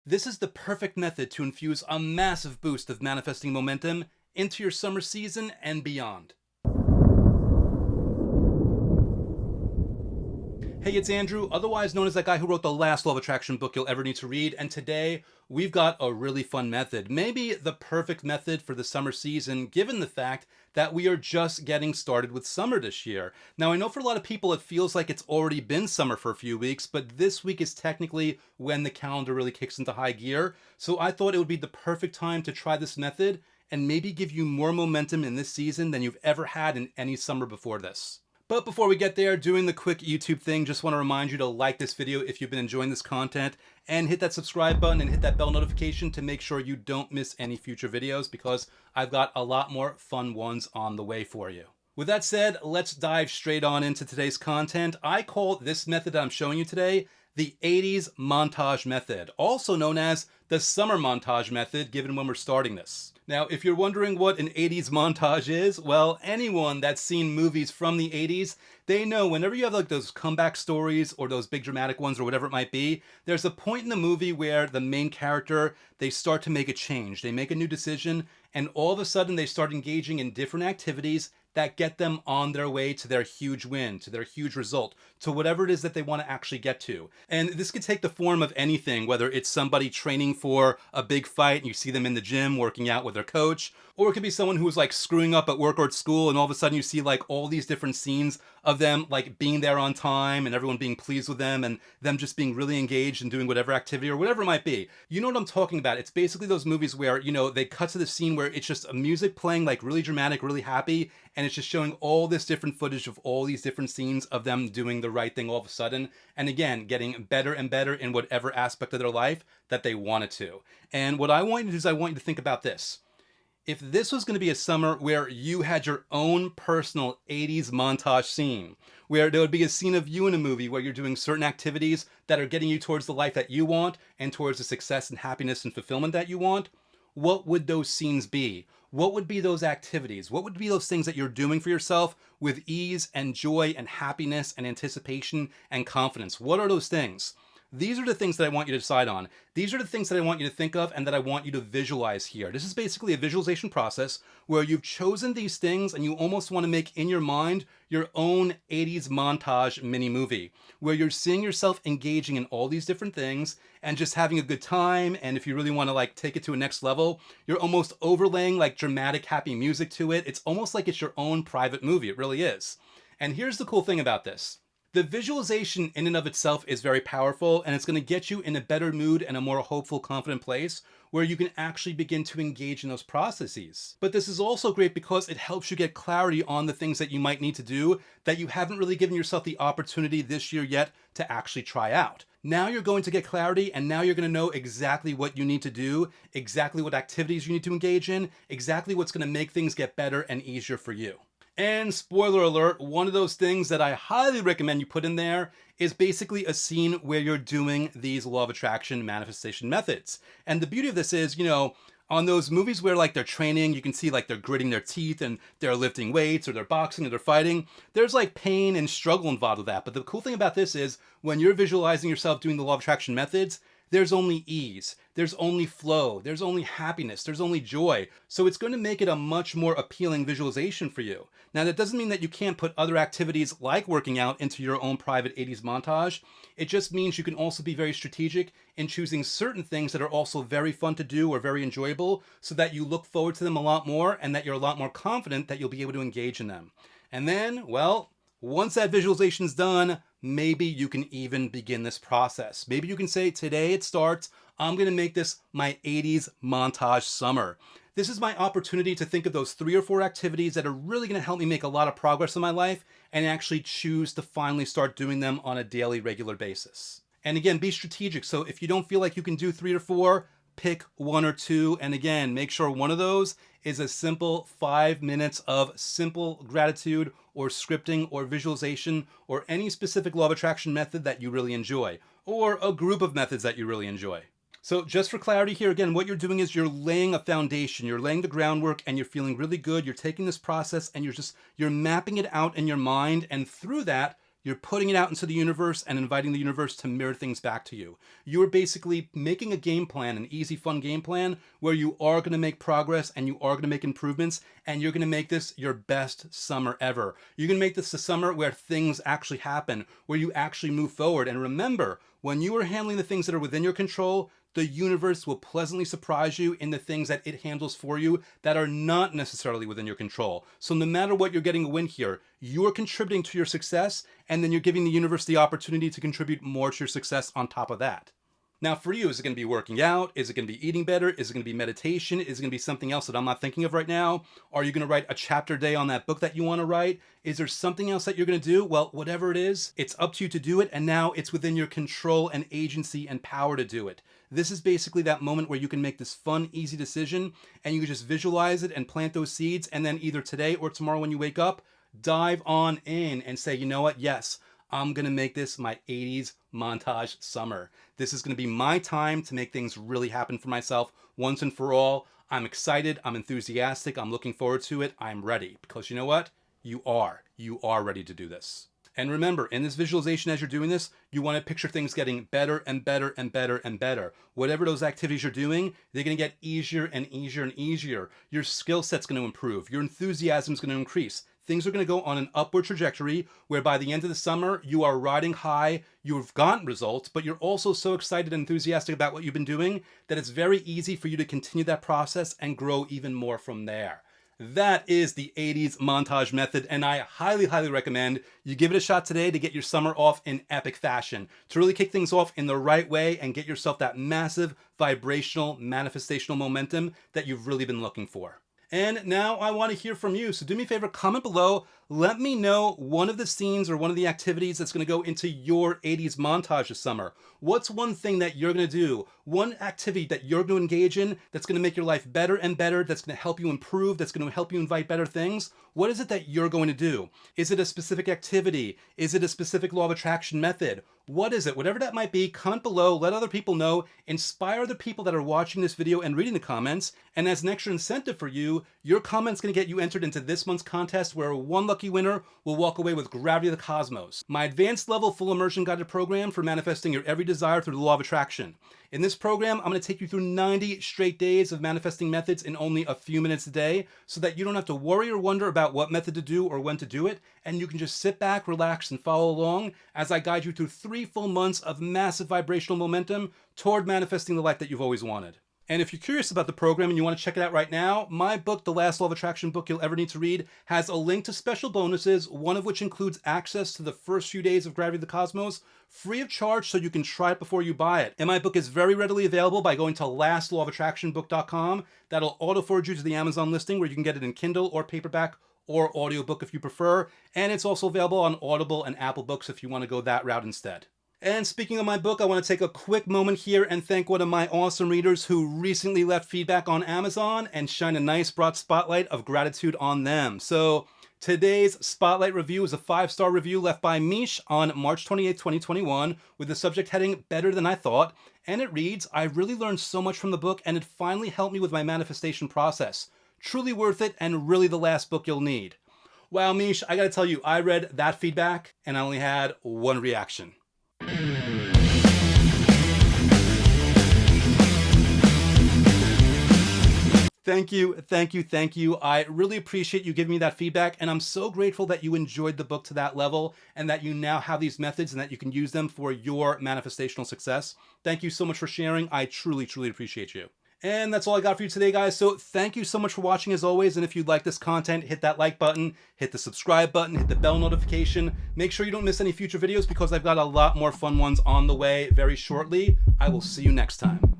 This is the perfect method to infuse a massive boost of manifesting momentum into your summer season and beyond. Hey, it's Andrew, otherwise known as that guy who wrote the last Law of Attraction book you'll ever need to read, and today we've got a really fun method. Maybe the perfect method for the summer season, given the fact that we are just getting started with summer this year. Now, I know for a lot of people it feels like it's already been summer for a few weeks, but this week is technically when the calendar really kicks into high gear, so I thought it would be the perfect time to try this method and maybe give you more momentum in this season than you've ever had in any summer before this. But before we get there, doing the quick YouTube thing, just want to remind you to like this video if you've been enjoying this content and hit that subscribe button and hit that bell notification to make sure you don't miss any future videos because I've got a lot more fun ones on the way for you. With that said, let's dive straight on into today's content. I call this method I'm showing you today the 80s montage method, also known as the summer montage method, given when we're starting this. Now, if you're wondering what an 80s montage is, well, anyone that's seen movies from the 80s, they know whenever you have like those comeback stories or those big dramatic ones or whatever it might be, there's a point in the movie where the main character, they start to make a change. They make a new decision, and all of a sudden they start engaging in different activities that get them on their way to their huge win, to their huge result, to whatever it is that they want to actually get to. And this could take the form of anything, whether it's somebody training for a big fight and you see them in the gym working out with their coach, or it could be someone who's like screwing up at work or at school and all of a sudden you see like all these different scenes of them like being there on time and everyone being pleased with them and them just being really engaged and doing whatever activity or whatever it might be. You know what I'm talking about. It's basically those movies where, they cut to the scene where it's just a music playing like really dramatic, really happy, and it's just showing all this different footage of all these different scenes of them doing the right thing all of a sudden, and again, getting better and better in whatever aspect of their life that they wanted to. And what I want you to do is I want you to think about this. If this was going to be a summer where you had your own personal 80s montage scene, where there would be a scene of you in a movie where you're doing certain activities that are getting you towards the life that you want and towards the success and happiness and fulfillment that you want, what would those scenes be? What would be those activities? What would be those things that you're doing for yourself with ease and joy and happiness and anticipation and confidence? What are those things? These are the things that I want you to decide on. These are the things that I want you to think of and that I want you to visualize here. This is basically a visualization process where you've chosen these things and you almost want to make in your mind your own 80s montage mini movie where you're seeing yourself engaging in all these different things and just having a good time. And if you really want to like take it to a next level, you're almost overlaying like dramatic happy music to it. It's almost like it's your own private movie. It really is. And here's the cool thing about this. The visualization in and of itself is very powerful, and it's going to get you in a better mood and a more hopeful, confident place where you can actually begin to engage in those processes. But this is also great because it helps you get clarity on the things that you might need to do that you haven't really given yourself the opportunity this year yet to actually try out. Now you're going to get clarity, and now you're going to know exactly what you need to do, exactly what activities you need to engage in, exactly what's going to make things get better and easier for you. And spoiler alert, one of those things that I highly recommend you put in there is basically a scene where you're doing these law of attraction manifestation methods. And the beauty of this is, on those movies where like they're training, you can see like they're gritting their teeth and they're lifting weights or they're boxing or they're fighting. There's like pain and struggle involved with that. But the cool thing about this is when you're visualizing yourself doing the law of attraction methods, there's only ease, there's only flow, there's only happiness, there's only joy. So it's going to make it a much more appealing visualization for you. Now, that doesn't mean that you can't put other activities like working out into your own private 80s montage. It just means you can also be very strategic in choosing certain things that are also very fun to do or very enjoyable so that you look forward to them a lot more and that you're a lot more confident that you'll be able to engage in them. And then, well, once that visualization's done, maybe you can even begin this process. Maybe you can say, today it starts, I'm going to make this my 80s montage summer. This is my opportunity to think of those 3 or 4 activities that are really going to help me make a lot of progress in my life and actually choose to finally start doing them on a daily, regular basis. And again, be strategic. So if you don't feel like you can do 3 or 4, pick 1 or 2. And again, make sure one of those is a simple 5 minutes of simple gratitude or scripting or visualization or any specific law of attraction method that you really enjoy, or a group of methods that you really enjoy. So just for clarity here, again, what you're doing is you're laying a foundation, you're laying the groundwork, and you're feeling really good. You're taking this process and you're mapping it out in your mind. And through that, You're putting it out into the universe and inviting the universe to mirror things back to you. You're basically making a game plan, an easy, fun game plan, where you are going to make progress and you are going to make improvements, and you're going to make this your best summer ever. You're going to make this the summer where things actually happen, where you actually move forward. And remember, when you are handling the things that are within your control, the universe will pleasantly surprise you in the things that it handles for you that are not necessarily within your control. So no matter what, you're getting a win here. You're contributing to your success, and then you're giving the universe the opportunity to contribute more to your success on top of that. Now for you, is it going to be working out? Is it going to be eating better? Is it going to be meditation? Is it going to be something else that I'm not thinking of right now? Are you going to write a chapter a day on that book that you want to write? Is there something else that you're going to do? Well, whatever it is, it's up to you to do it, and now it's within your control and agency and power to do it. This is basically that moment where you can make this fun, easy decision, and you can just visualize it and plant those seeds, and then either today or tomorrow when you wake up, dive on in and say, you know what, yes, I'm going to make this my 80s montage summer. This is going to be my time to make things really happen for myself once and for all. I'm excited. I'm enthusiastic. I'm looking forward to it. I'm ready. Because you know what? You are ready to do this. And remember, in this visualization, as you're doing this, you want to picture things getting better and better and better and better. Whatever those activities you're doing, they're going to get easier and easier and easier. Your skill set's going to improve. Your enthusiasm is going to increase. Things are going to go on an upward trajectory where by the end of the summer, you are riding high, you've gotten results, but you're also so excited and enthusiastic about what you've been doing that it's very easy for you to continue that process and grow even more from there. That is the 80s montage method, and I highly, highly recommend you give it a shot today to get your summer off in epic fashion, to really kick things off in the right way and get yourself that massive vibrational manifestational momentum that you've really been looking for. And now I want to hear from you. So do me a favor, comment below. Let me know one of the scenes or one of the activities that's going to go into your 80s montage this summer. What's one thing that you're going to do? One activity that you're going to engage in that's going to make your life better and better, that's going to help you improve, that's going to help you invite better things? What is it that you're going to do? Is it a specific activity? Is it a specific law of attraction method? What is it? Whatever that might be, comment below, let other people know, inspire the people that are watching this video and reading the comments, and as an extra incentive for you, your comment's going to get you entered into this month's contest where one lucky winner will walk away with Gravity of the Cosmos, my advanced level full immersion guided program for manifesting your every desire through the law of attraction. In this program, I'm going to take you through 90 straight days of manifesting methods in only a few minutes a day so that you don't have to worry or wonder about what method to do or when to do it, and you can just sit back, relax, and follow along as I guide you through 3 full months of massive vibrational momentum toward manifesting the life that you've always wanted. And if you're curious about the program and you want to check it out right now, my book, The Last Law of Attraction book you'll ever need to read, has a link to special bonuses, one of which includes access to the first few days of Gravity of the Cosmos, free of charge so you can try it before you buy it. And my book is very readily available by going to lastlawofattractionbook.com. That'll auto-forward you to the Amazon listing where you can get it in Kindle or paperback or audiobook if you prefer. And it's also available on Audible and Apple Books if you want to go that route instead. And speaking of my book, I want to take a quick moment here and thank one of my awesome readers who recently left feedback on Amazon and shine a nice broad spotlight of gratitude on them. So today's spotlight review is a 5-star review left by Mish on March 28, 2021 with the subject heading Better Than I Thought. And it reads, I really learned so much from the book and it finally helped me with my manifestation process. Truly worth it and really the last book you'll need. Wow, Mish, I gotta tell you, I read that feedback and I only had one reaction. Thank you, thank you, thank you. I really appreciate you giving me that feedback, and I'm so grateful that you enjoyed the book to that level and that you now have these methods and that you can use them for your manifestational success. Thank you so much for sharing. I truly, truly appreciate you. And that's all I got for you today, guys. So thank you so much for watching as always. And if you like this content, hit that like button, hit the subscribe button, hit the bell notification. Make sure you don't miss any future videos because I've got a lot more fun ones on the way very shortly. I will see you next time.